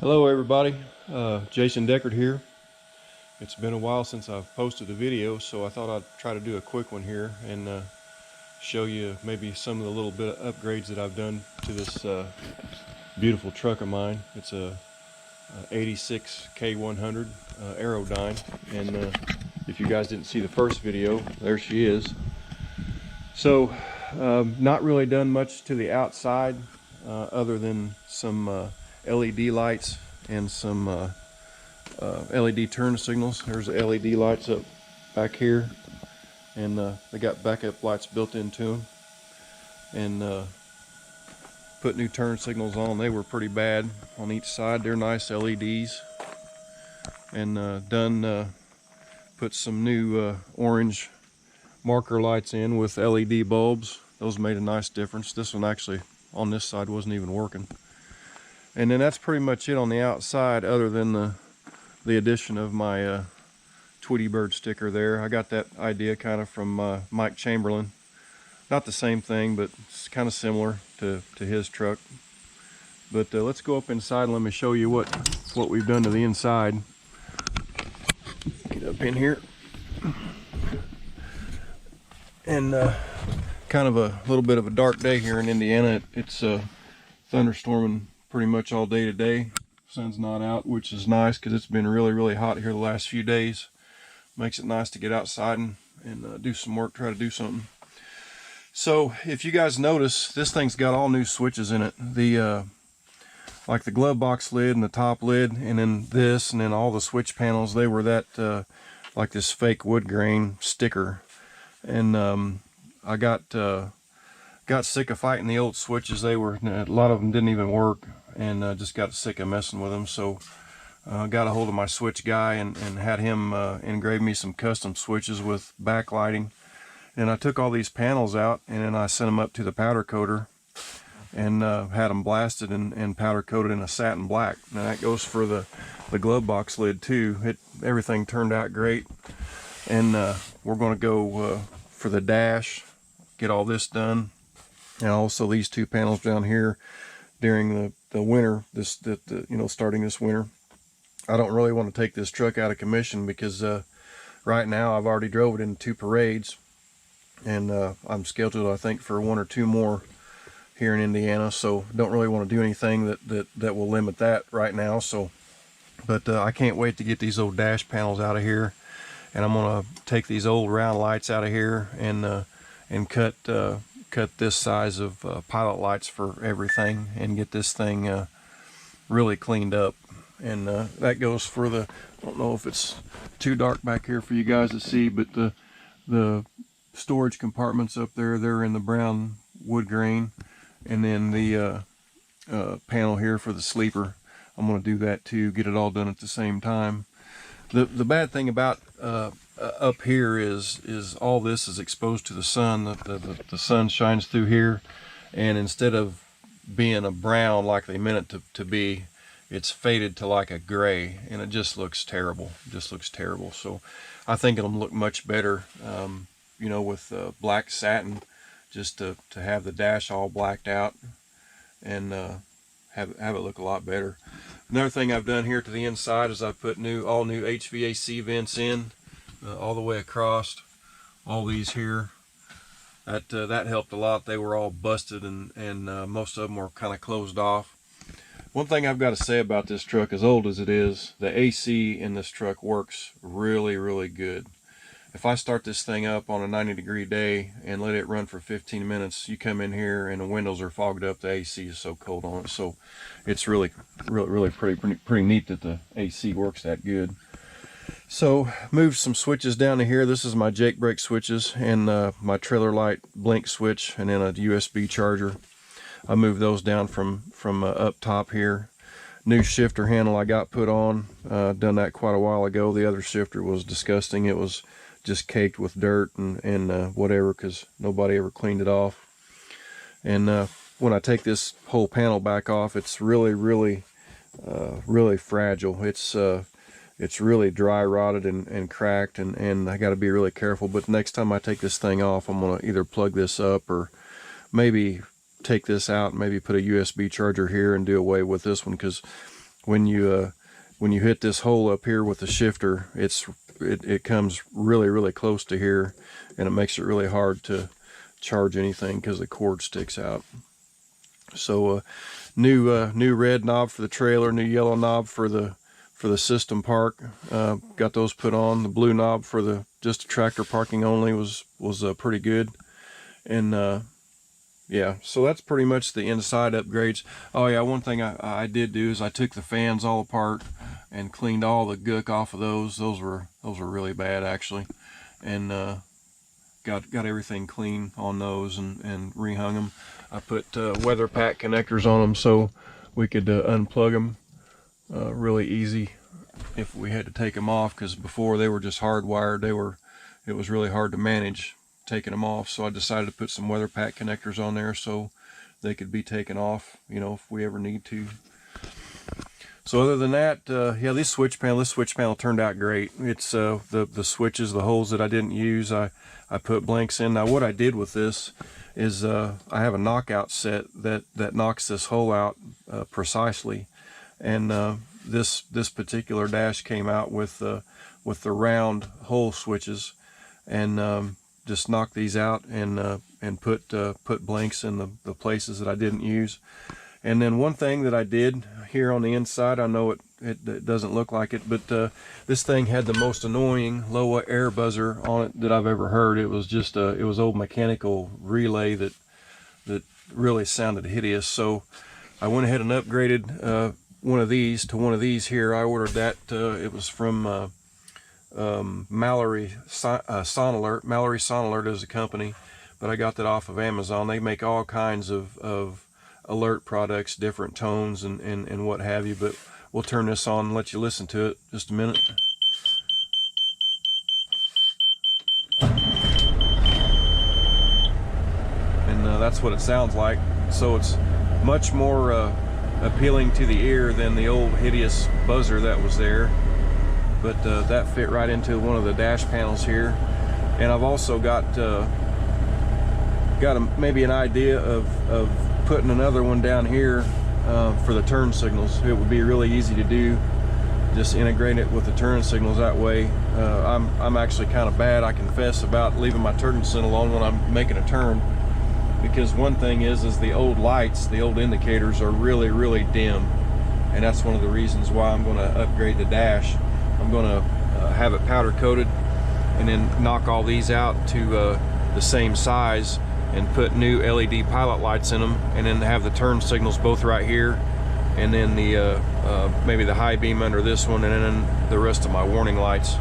Hello everybody, Jason Deckard here. It's been a while since I've posted a video, so I thought I'd try to do a quick one here and show you maybe some of the little bit of upgrades that I've done to this beautiful truck of mine. It's a 86 K100 Aerodyne, and if you guys didn't see the first video, there she is. So not really done much to the outside other than some LED lights and some LED turn signals. There's the LED lights up back here, and they got backup lights built into them, and put new turn signals on. They were pretty bad on each side. They're nice LEDs, and put some new orange marker lights in with LED bulbs. Those made a nice difference. This one actually on this side wasn't even working. And then that's pretty much it on the outside, other than the addition of my Tweety Bird sticker there. I got that idea kind of from Mike Chamberlain. Not the same thing, but it's kind of similar to his truck. But let's go up inside and let me show you what we've done to the inside. Get up in here. And kind of a little bit of a dark day here in Indiana. It's thunderstorming pretty much all day today. Sun's not out, which is nice because it's been really hot here the last few days. Makes it nice to get outside and do some work, try to do something. So if you guys notice, this thing's got all new switches in it. The like the glove box lid and the top lid, and then this, and then all the switch panels, they were that like this fake wood grain sticker. And I got sick of fighting the old switches. A lot of them didn't even work, and just got sick of messing with them. So got a hold of my switch guy and had him engrave me some custom switches with backlighting. And I took all these panels out, and then I sent them up to the powder coater and had them blasted and powder coated in a satin black. Now that goes for the glove box lid too. Everything turned out great, and we're going to go for the dash, get all this done, and also these two panels down here during the winter, starting this winter. I don't really want to take this truck out of commission because right now I've already drove it in 2 parades, and I'm scheduled, I think, for 1 or 2 more here in Indiana. So don't really want to do anything that will limit that right now. So, but I can't wait to get these old dash panels out of here, and I'm gonna take these old round lights out of here and cut this size of pilot lights for everything and get this thing really cleaned up. And that goes for I don't know if it's too dark back here for you guys to see, but the storage compartments up there, they're in the brown wood grain, and then the panel here for the sleeper, I'm going to do that too, get it all done at the same time. The bad thing about up here is all this is exposed to the sun. The sun shines through here, and instead of being a brown like they meant it to be, it's faded to like a gray, and it just looks terrible. It just looks terrible. So I think it'll look much better, with black satin, just to have the dash all blacked out and have it look a lot better. Another thing I've done here to the inside is I put all new HVAC vents in all the way across. All these here. That helped a lot. They were all busted, and most of them were kind of closed off. One thing I've got to say about this truck, as old as it is, the AC in this truck works really good. If I start this thing up on a 90-degree day and let it run for 15 minutes, you come in here and the windows are fogged up. The AC is so cold on it. So it's really pretty neat that the AC works that good. So moved some switches down to here. This is my Jake brake switches and my trailer light blink switch, and then a USB charger. I moved those down from up top here. New shifter handle I got put on. Done that quite a while ago. The other shifter was disgusting. It was just caked with dirt and whatever, because nobody ever cleaned it off. And when I take this whole panel back off, it's really fragile. It's really dry rotted and cracked, and I got to be really careful. But next time I take this thing off, I'm going to either plug this up or maybe take this out and maybe put a USB charger here and do away with this one, because when you hit this hole up here with the shifter, it comes really close to here, and it makes it really hard to charge anything because the cord sticks out. So new red knob for the trailer, new yellow knob for the system park, got those put on. The blue knob for the just tractor parking only was pretty good. And yeah, so that's pretty much the inside upgrades. Oh yeah, one thing I did do is I took the fans all apart and cleaned all the gook off of those. Those were really bad actually, and got everything clean on those and rehung them. I put weather pack connectors on them so we could unplug them really easy if we had to take them off, because before they were just hardwired. It was really hard to manage taking them off, so I decided to put some weather pack connectors on there so they could be taken off, you know, if we ever need to. So other than that, yeah, this switch panel turned out great. It's the switches, the holes that I didn't use, I put blanks in. Now what I did with this is I have a knockout set that knocks this hole out precisely, and this particular dash came out with the round hole switches, and just knocked these out and put blanks in the places that I didn't use. And then one thing that I did here on the inside, I know it doesn't look like it, but this thing had the most annoying low air buzzer on it that I've ever heard. It was just it was old mechanical relay that really sounded hideous. So I went ahead and upgraded one of these to one of these here. I ordered that. It was from Mallory Sonalert. Mallory Sonalert is a company, but I got that off of Amazon. They make all kinds of alert products, different tones and what have you, but we'll turn this on and let you listen to it just a minute. And that's what it sounds like. So it's much more appealing to the ear than the old hideous buzzer that was there, but that fit right into one of the dash panels here. And I've also got maybe an idea of putting another one down here for the turn signals. It would be really easy to do, just integrate it with the turn signals that way. I'm actually kind of bad, I confess, about leaving my turn signal on when I'm making a turn, because one thing is the old lights, the old indicators are really dim, and that's one of the reasons why I'm going to upgrade the dash. I'm going to have it powder coated and then knock all these out to the same size and put new LED pilot lights in them, and then have the turn signals both right here, and then the maybe the high beam under this one, and then the rest of my warning lights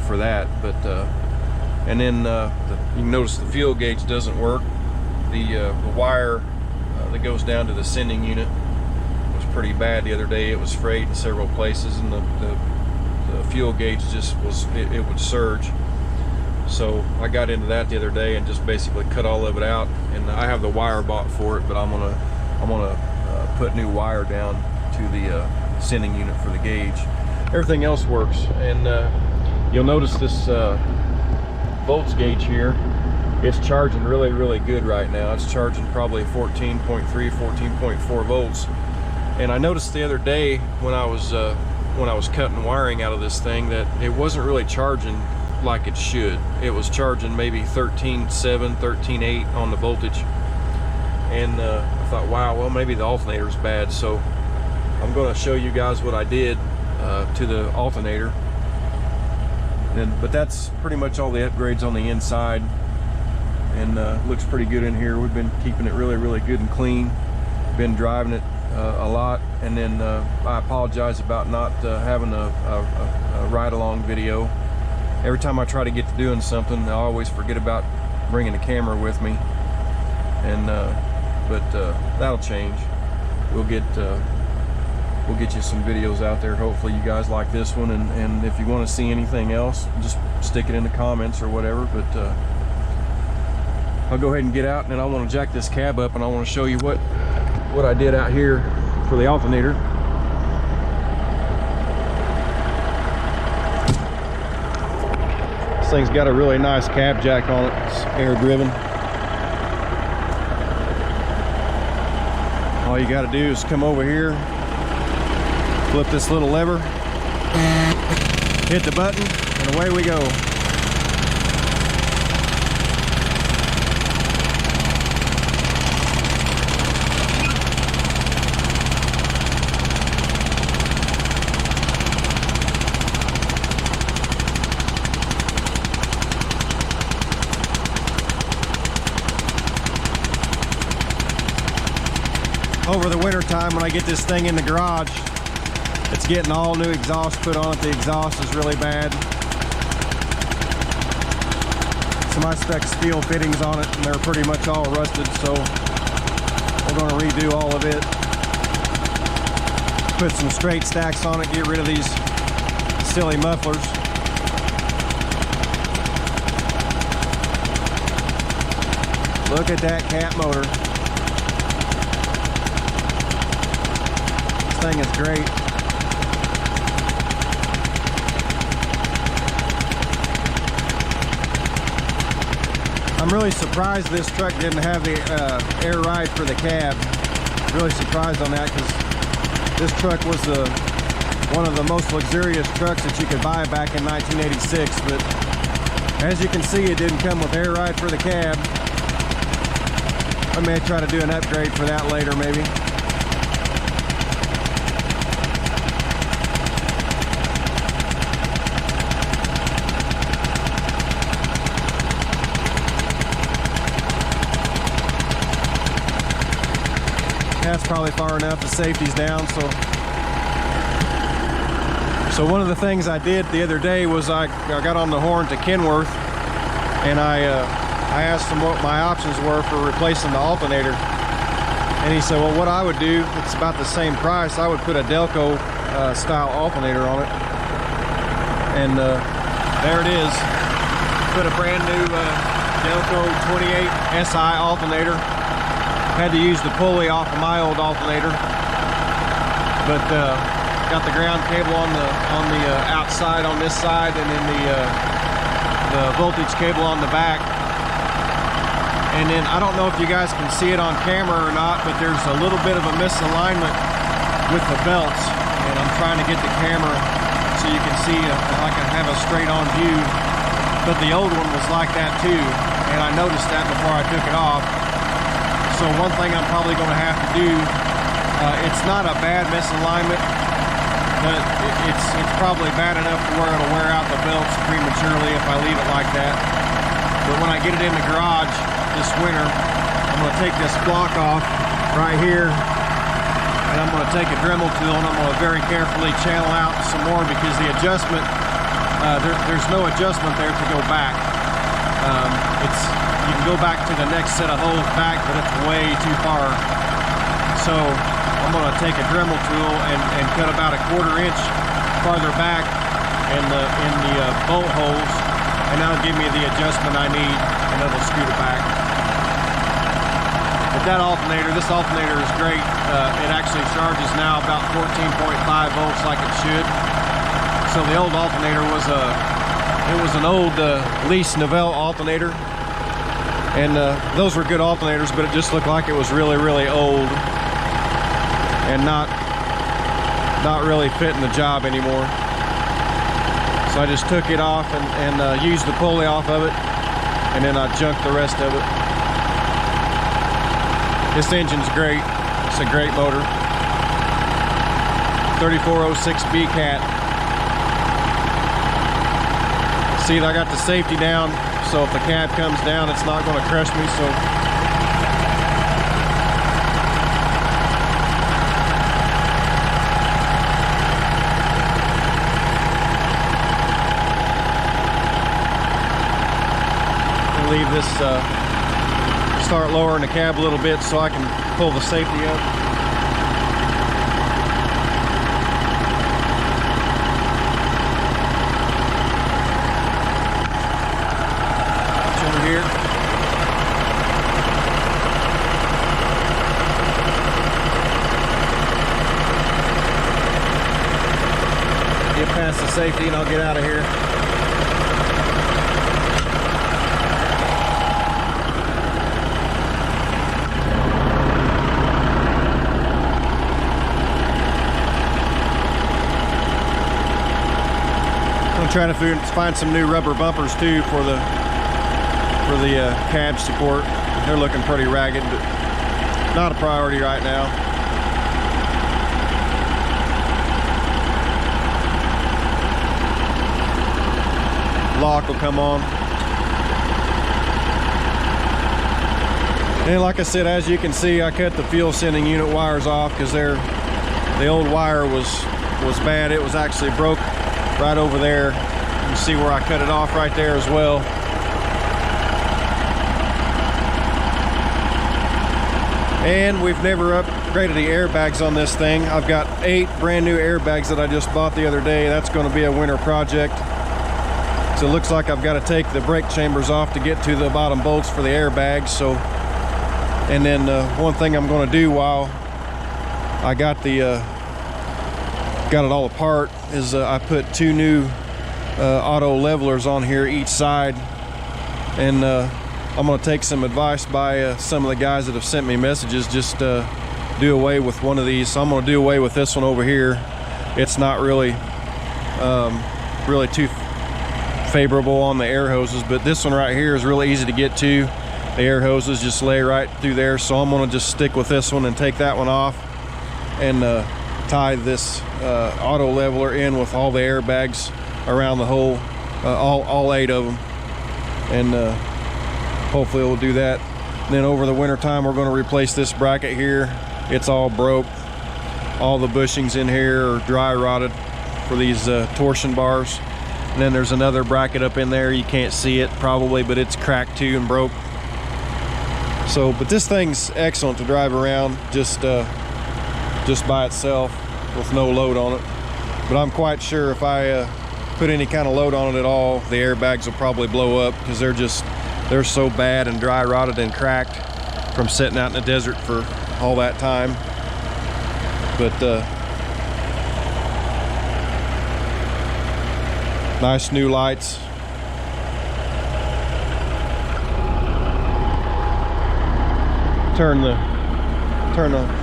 for that. But and then you can notice the fuel gauge doesn't work. The wire that goes down to the sending unit was pretty bad the other day. It was frayed in several places, and the fuel gauge just it would surge. So I got into that the other day and just basically cut all of it out, and I have the wire bought for it, but I'm gonna put new wire down to the sending unit for the gauge. Everything else works, and you'll notice this volts gauge here, it's charging really good right now. It's charging probably 14.3, 14.4 volts. And I noticed the other day when I was cutting wiring out of this thing that it wasn't really charging like it should. It was charging maybe 13.7, 13.8 on the voltage, and I thought, wow, well, maybe the alternator's bad. So I'm going to show you guys what I did to the alternator. But that's pretty much all the upgrades on the inside, and looks pretty good in here. We've been keeping it really good and clean. Been driving it a lot, and then I apologize about not having a ride-along video. Every time I try to get to doing something, I always forget about bringing a camera with me, and but that'll change. We'll get you some videos out there. Hopefully you guys like this one, and if you want to see anything else, just stick it in the comments or whatever. But I'll go ahead and get out, and then I want to jack this cab up, and I want to show you what I did out here for the alternator. This thing's got a really nice cab jack on it. It's air driven. All you got to do is come over here Flip this little lever, hit the button, and away we go. Over the winter time, when I get this thing in the garage, it's getting all new exhaust put on it. The exhaust is really bad. Some high spec steel fittings on it, and they're pretty much all rusted, so we're going to redo all of it. Put some straight stacks on it, get rid of these silly mufflers. Look at that cat motor. This thing is great. I'm really surprised this truck didn't have the air ride for the cab. Really surprised on that, because this truck was one of the most luxurious trucks that you could buy back in 1986. But as you can see, it didn't come with air ride for the cab. I may try to do an upgrade for that later, maybe. That's probably far enough. The safety's down, so one of the things I did the other day was I got on the horn to Kenworth, and I asked him what my options were for replacing the alternator, and he said, well, what I would do, it's about the same price, I would put a Delco style alternator on it. And there it is. Put a brand new Delco 28 SI alternator. Had to use the pulley off of my old alternator, but got the ground cable on the outside on this side, and then the voltage cable on the back. And then I don't know if you guys can see it on camera or not, but there's a little bit of a misalignment with the belts, and I'm trying to get the camera so you can see I can have a straight on view. But the old one was like that too, and I noticed that before I took it off. So one thing I'm probably going to have to do, it's not a bad misalignment, but it's probably bad enough to where it'll wear out the belts prematurely if I leave it like that. But when I get it in the garage this winter, I'm going to take this block off right here, and I'm going to take a Dremel tool, and I'm going to very carefully channel out some more, because the adjustment, there's no adjustment there to go back. You can go back to the next set of holes back, but it's way too far. So I'm going to take a Dremel tool and cut about a 1/4 inch farther back in the bolt holes, and that'll give me the adjustment I need, and it'll scoot it back. But that alternator, this alternator is great. It actually charges now about 14.5 volts like it should. So the old alternator was an old Lease Novell alternator. And those were good alternators, but it just looked like it was really, really old and not really fitting the job anymore. So I just took it off and used the pulley off of it, and then I junked the rest of it. This engine's great. It's a great motor. 3406B cat. See, I got the safety down, so if the cab comes down, it's not going to crush me. So I'll leave this, start lowering the cab a little bit so I can pull the safety up. Here. Get past the safety and I'll get out of here. trying to find some new rubber bumpers too for the cab support. They're looking pretty ragged, but not a priority right now. Lock will come on. And like I said, as you can see, I cut the fuel sending unit wires off because the old wire was bad. It was actually broke right over there. You can see where I cut it off right there as well. And we've never upgraded the airbags on this thing. I've got 8 brand new airbags that I just bought the other day. That's going to be a winter project. So it looks like I've got to take the brake chambers off to get to the bottom bolts for the airbags. So, and then one thing I'm going to do while I got it all apart is I put 2 new auto levelers on here each side, and I'm going to take some advice by some of the guys that have sent me messages. Just do away with one of these. So I'm going to do away with this one over here. It's not really too favorable on the air hoses, but this one right here is really easy to get to. The air hoses just lay right through there, so I'm going to just stick with this one and take that one off and tie this auto leveler in with all the airbags around the hole, all 8 of them, and hopefully we'll do that. And then over the winter time, we're going to replace this bracket here. It's all broke. All the bushings in here are dry rotted for these torsion bars. And then there's another bracket up in there. You can't see it probably, but it's cracked too and broke. So, but this thing's excellent to drive around just by itself with no load on it. But I'm quite sure if I put any kind of load on it at all, the airbags will probably blow up because they're so bad and dry rotted and cracked from sitting out in the desert for all that time. But nice new lights. Turn the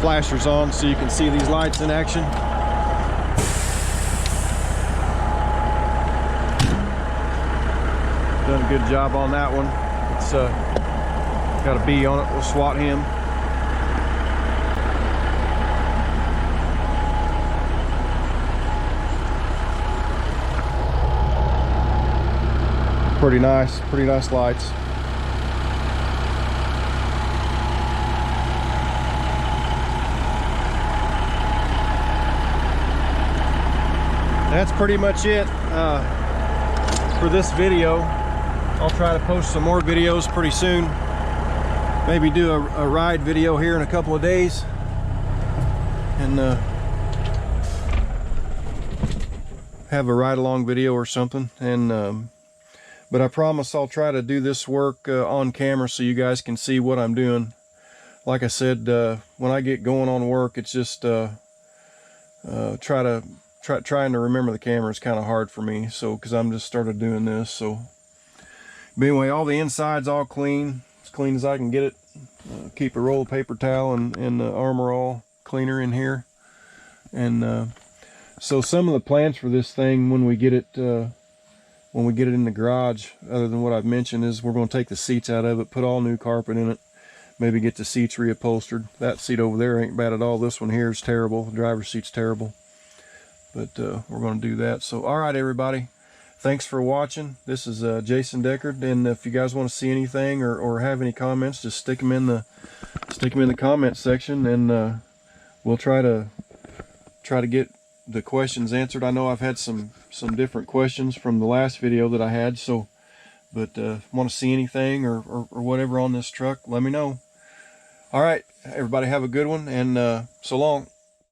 flashers on so you can see these lights in action. Done a good job on that one. It's got a bee on it. We'll swat him. Pretty nice lights. That's pretty much it for this video. I'll try to post some more videos pretty soon. Maybe do a ride video here in a couple of days, and have a ride along video or something. And but I promise I'll try to do this work on camera so you guys can see what I'm doing. Like I said, when I get going on work, it's just trying to remember the camera is kind of hard for me. So because I'm just started doing this. So but anyway, all the inside's all clean, as clean as I can get it. Keep a roll of paper towel and Armor All cleaner in here. And so some of the plans for this thing when we get it in the garage, other than what I've mentioned, is we're going to take the seats out of it, put all new carpet in it, maybe get the seats reupholstered. That seat over there ain't bad at all. This one here is terrible. The driver's seat's terrible. But we're going to do that. So all right, everybody, thanks for watching. This is Jason Deckard, and if you guys want to see anything or have any comments, just stick them in the comment section, and we'll try to get the questions answered. I know I've had some different questions from the last video that I had, so but want to see anything or whatever on this truck, let me know. All right, everybody, have a good one, and so long.